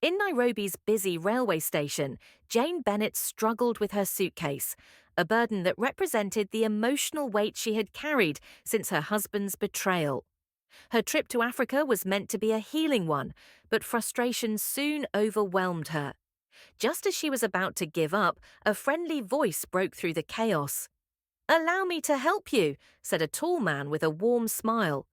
In Nairobi's busy railway station, Jane Bennet struggled with her suitcase, a burden that represented the emotional weight she had carried since her husband's betrayal. Her trip to Africa was meant to be a healing one, but frustration soon overwhelmed her. Just as she was about to give up, a friendly voice broke through the chaos. "Allow me to help you," said a tall man with a warm smile.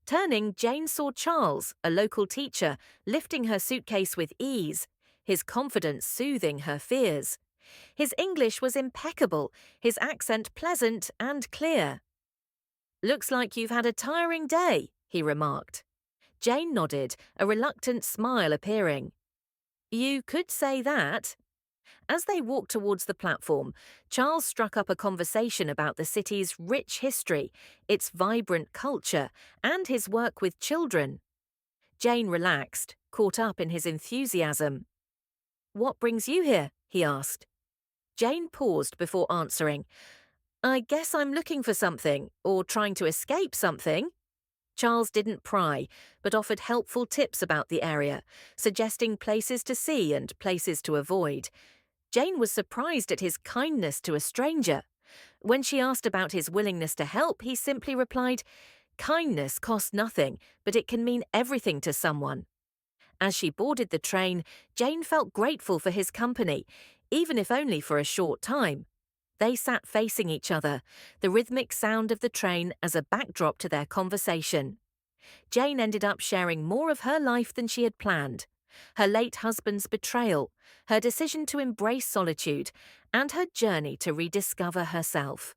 Turning, Jane saw Charles, a local teacher, lifting her suitcase with ease, his confidence soothing her fears. His English was impeccable, his accent pleasant and clear. "Looks like you've had a tiring day," he remarked. Jane nodded, a reluctant smile appearing. "You could say that." As they walked towards the platform, Charles struck up a conversation about the city's rich history, its vibrant culture, and his work with children. Jane relaxed, caught up in his enthusiasm. "What brings you here?" he asked. Jane paused before answering. "I guess I'm looking for something, or trying to escape something." Charles didn't pry, but offered helpful tips about the area, suggesting places to see and places to avoid. Jane was surprised at his kindness to a stranger. When she asked about his willingness to help, he simply replied, "Kindness costs nothing, but it can mean everything to someone." As she boarded the train, Jane felt grateful for his company, even if only for a short time. They sat facing each other, the rhythmic sound of the train as a backdrop to their conversation. Jane ended up sharing more of her life than she had planned. Her late husband's betrayal, her decision to embrace solitude, and her journey to rediscover herself.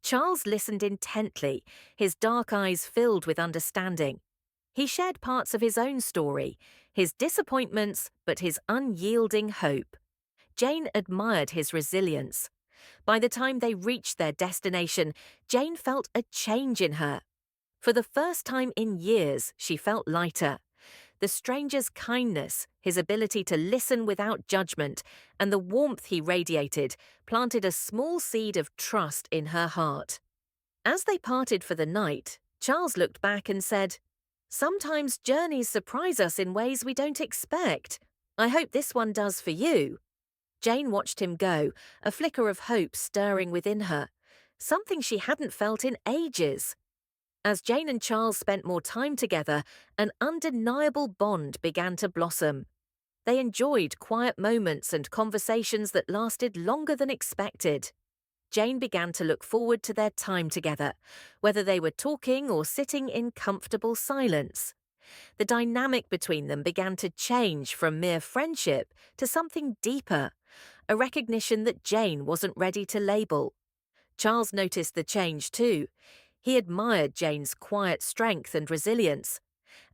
Charles listened intently, his dark eyes filled with understanding. He shared parts of his own story, his disappointments, but his unyielding hope. Jane admired his resilience. By the time they reached their destination, Jane felt a change in her. For the first time in years, she felt lighter. The stranger's kindness, his ability to listen without judgment, and the warmth he radiated planted a small seed of trust in her heart. As they parted for the night, Charles looked back and said, "Sometimes journeys surprise us in ways we don't expect. I hope this one does for you." Jane watched him go, a flicker of hope stirring within her, something she hadn't felt in ages. As Jane and Charles spent more time together, an undeniable bond began to blossom. They enjoyed quiet moments and conversations that lasted longer than expected. Jane began to look forward to their time together, whether they were talking or sitting in comfortable silence. The dynamic between them began to change from mere friendship to something deeper, a recognition that Jane wasn't ready to label. Charles noticed the change too. He admired Jane's quiet strength and resilience.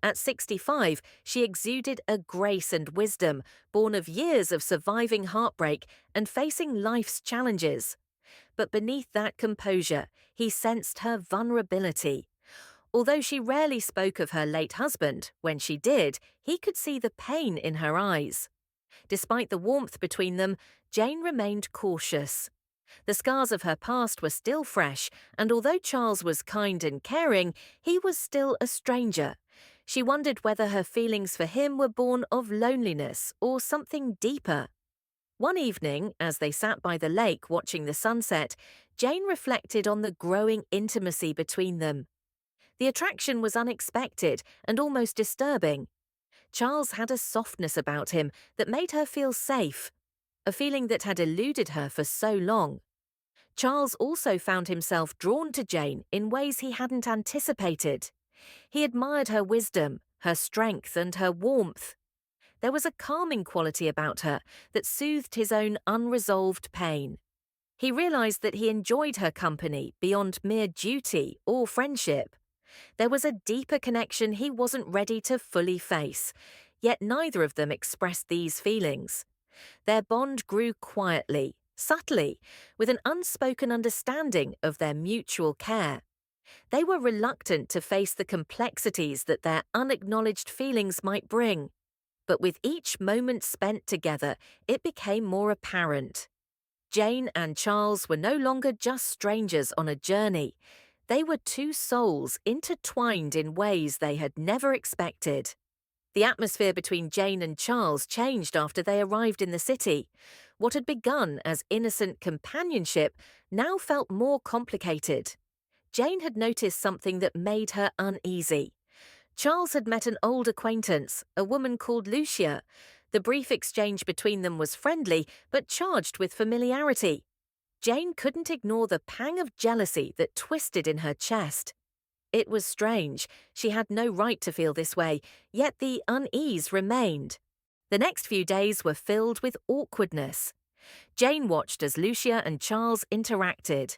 At 65, she exuded a grace and wisdom born of years of surviving heartbreak and facing life's challenges. But beneath that composure, he sensed her vulnerability. Although she rarely spoke of her late husband, when she did, he could see the pain in her eyes. Despite the warmth between them, Jane remained cautious. The scars of her past were still fresh, and although Charles was kind and caring, he was still a stranger. She wondered whether her feelings for him were born of loneliness or something deeper. One evening, as they sat by the lake watching the sunset, Jane reflected on the growing intimacy between them. The attraction was unexpected and almost disturbing. Charles had a softness about him that made her feel safe, a feeling that had eluded her for so long. Charles also found himself drawn to Jane in ways he hadn't anticipated. He admired her wisdom, her strength, and her warmth. There was a calming quality about her that soothed his own unresolved pain. He realized that he enjoyed her company beyond mere duty or friendship. There was a deeper connection he wasn't ready to fully face, yet neither of them expressed these feelings. Their bond grew quietly, subtly, with an unspoken understanding of their mutual care. They were reluctant to face the complexities that their unacknowledged feelings might bring. But with each moment spent together, it became more apparent. Jane and Charles were no longer just strangers on a journey. They were two souls intertwined in ways they had never expected. The atmosphere between Jane and Charles changed after they arrived in the city. What had begun as innocent companionship now felt more complicated. Jane had noticed something that made her uneasy. Charles had met an old acquaintance, a woman called Lucia. The brief exchange between them was friendly, but charged with familiarity. Jane couldn't ignore the pang of jealousy that twisted in her chest. It was strange. She had no right to feel this way, yet the unease remained. The next few days were filled with awkwardness. Jane watched as Lucia and Charles interacted.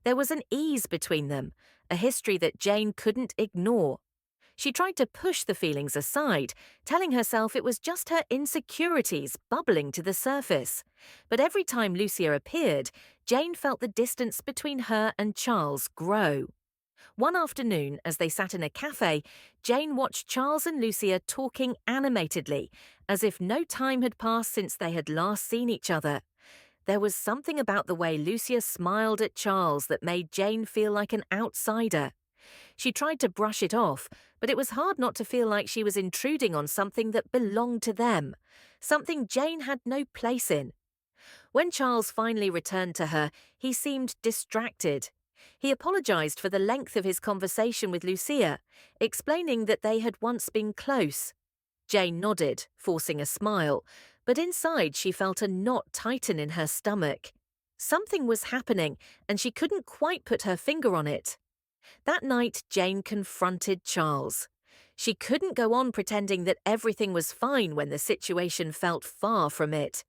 There was an ease between them, a history that Jane couldn't ignore. She tried to push the feelings aside, telling herself it was just her insecurities bubbling to the surface. But every time Lucia appeared, Jane felt the distance between her and Charles grow. One afternoon, as they sat in a cafe, Jane watched Charles and Lucia talking animatedly, as if no time had passed since they had last seen each other. There was something about the way Lucia smiled at Charles that made Jane feel like an outsider. She tried to brush it off, but it was hard not to feel like she was intruding on something that belonged to them, something Jane had no place in. When Charles finally returned to her, he seemed distracted. He apologized for the length of his conversation with Lucia, explaining that they had once been close. Jane nodded, forcing a smile, but inside she felt a knot tighten in her stomach. Something was happening, and she couldn't quite put her finger on it. That night, Jane confronted Charles. She couldn't go on pretending that everything was fine when the situation felt far from it.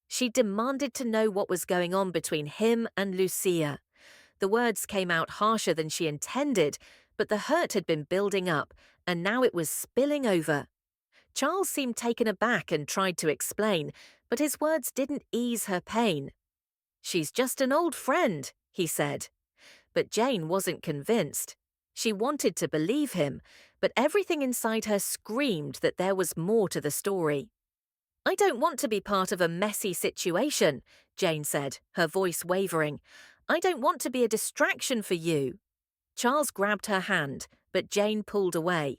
She demanded to know what was going on between him and Lucia. The words came out harsher than she intended, but the hurt had been building up, and now it was spilling over. Charles seemed taken aback and tried to explain, but his words didn't ease her pain. "She's just an old friend," he said. But Jane wasn't convinced. She wanted to believe him, but everything inside her screamed that there was more to the story. "I don't want to be part of a messy situation," Jane said, her voice wavering. "I don't want to be a distraction for you." Charles grabbed her hand, but Jane pulled away.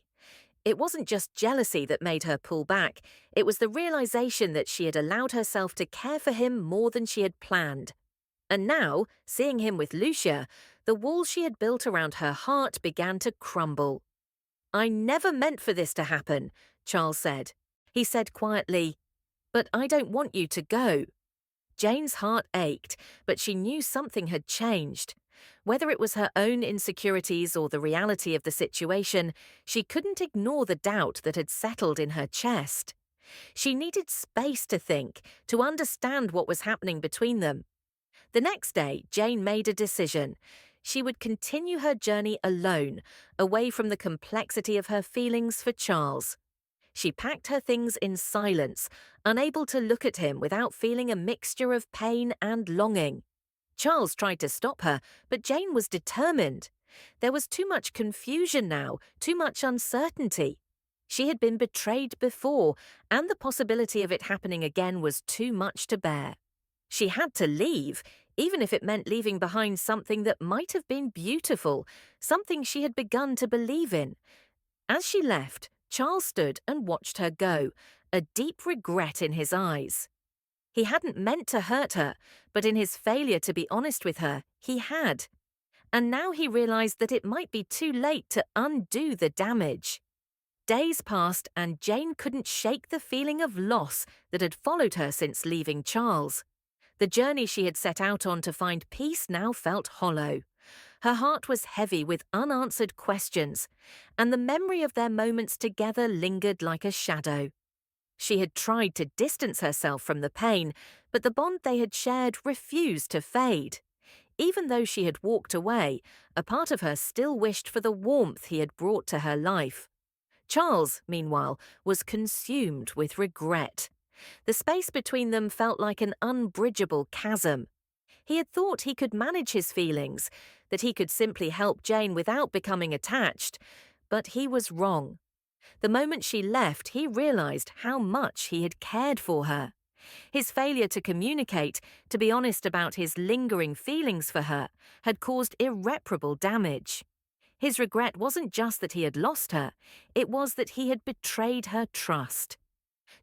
It wasn't just jealousy that made her pull back, it was the realization that she had allowed herself to care for him more than she had planned. And now, seeing him with Lucia, the wall she had built around her heart began to crumble. "I never meant for this to happen," Charles said. He said quietly, "But I don't want you to go." Jane's heart ached, but she knew something had changed. Whether it was her own insecurities or the reality of the situation, she couldn't ignore the doubt that had settled in her chest. She needed space to think, to understand what was happening between them. The next day, Jane made a decision. She would continue her journey alone, away from the complexity of her feelings for Charles. She packed her things in silence, unable to look at him without feeling a mixture of pain and longing. Charles tried to stop her, but Jane was determined. There was too much confusion now, too much uncertainty. She had been betrayed before, and the possibility of it happening again was too much to bear. She had to leave, even if it meant leaving behind something that might have been beautiful, something she had begun to believe in. As she left, Charles stood and watched her go, a deep regret in his eyes. He hadn't meant to hurt her, but in his failure to be honest with her, he had. And now he realized that it might be too late to undo the damage. Days passed and Jane couldn't shake the feeling of loss that had followed her since leaving Charles. The journey she had set out on to find peace now felt hollow. Her heart was heavy with unanswered questions, and the memory of their moments together lingered like a shadow. She had tried to distance herself from the pain, but the bond they had shared refused to fade. Even though she had walked away, a part of her still wished for the warmth he had brought to her life. Charles, meanwhile, was consumed with regret. The space between them felt like an unbridgeable chasm. He had thought he could manage his feelings, that he could simply help Jane without becoming attached, but he was wrong. The moment she left, he realized how much he had cared for her. His failure to communicate, to be honest about his lingering feelings for her, had caused irreparable damage. His regret wasn't just that he had lost her, it was that he had betrayed her trust.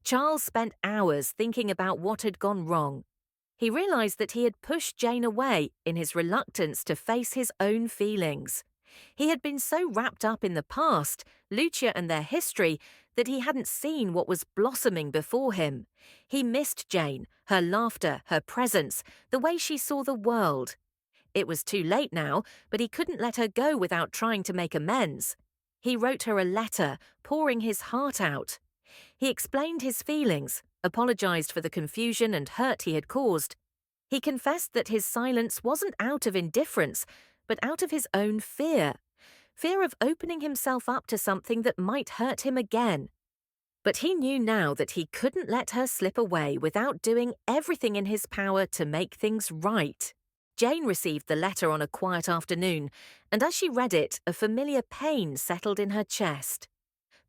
Charles spent hours thinking about what had gone wrong. He realized that he had pushed Jane away in his reluctance to face his own feelings. He had been so wrapped up in the past, Lucia and their history, that he hadn't seen what was blossoming before him. He missed Jane, her laughter, her presence, the way she saw the world. It was too late now, but he couldn't let her go without trying to make amends. He wrote her a letter, pouring his heart out. He explained his feelings, apologized for the confusion and hurt he had caused. He confessed that his silence wasn't out of indifference, but out of his own fear. Fear of opening himself up to something that might hurt him again. But he knew now that he couldn't let her slip away without doing everything in his power to make things right. Jane received the letter on a quiet afternoon, and as she read it, a familiar pain settled in her chest.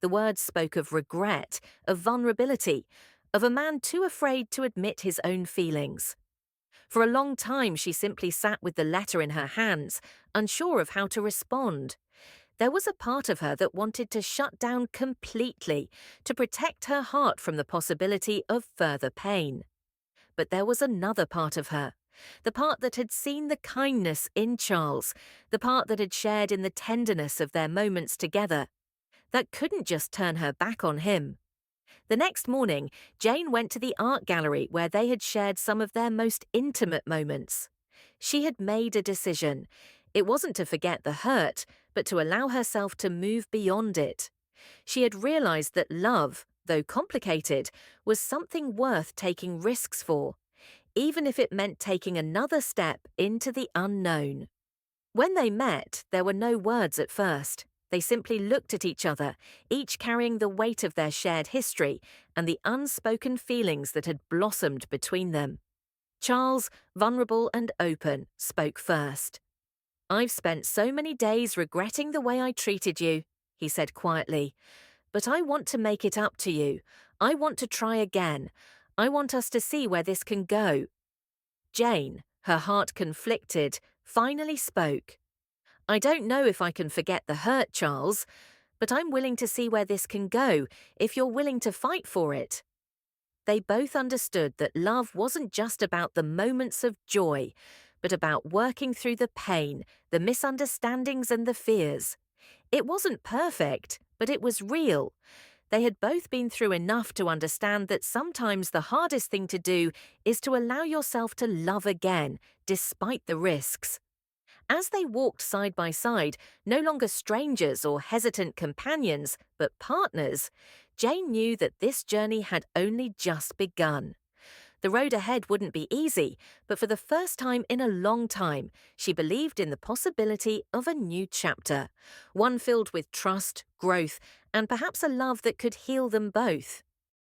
The words spoke of regret, of vulnerability, of a man too afraid to admit his own feelings. For a long time she simply sat with the letter in her hands, unsure of how to respond. There was a part of her that wanted to shut down completely, to protect her heart from the possibility of further pain. But there was another part of her, the part that had seen the kindness in Charles, the part that had shared in the tenderness of their moments together, that couldn't just turn her back on him. The next morning, Jane went to the art gallery where they had shared some of their most intimate moments. She had made a decision. It wasn't to forget the hurt, but to allow herself to move beyond it. She had realized that love, though complicated, was something worth taking risks for, even if it meant taking another step into the unknown. When they met, there were no words at first. They simply looked at each other, each carrying the weight of their shared history and the unspoken feelings that had blossomed between them. Charles, vulnerable and open, spoke first. "I've spent so many days regretting the way I treated you," he said quietly. "But I want to make it up to you. I want to try again. I want us to see where this can go." Jane, her heart conflicted, finally spoke. "I don't know if I can forget the hurt, Charles, but I'm willing to see where this can go if you're willing to fight for it." They both understood that love wasn't just about the moments of joy, but about working through the pain, the misunderstandings and the fears. It wasn't perfect, but it was real. They had both been through enough to understand that sometimes the hardest thing to do is to allow yourself to love again, despite the risks. As they walked side by side, no longer strangers or hesitant companions, but partners, Jane knew that this journey had only just begun. The road ahead wouldn't be easy, but for the first time in a long time, she believed in the possibility of a new chapter, one filled with trust, growth, and perhaps a love that could heal them both.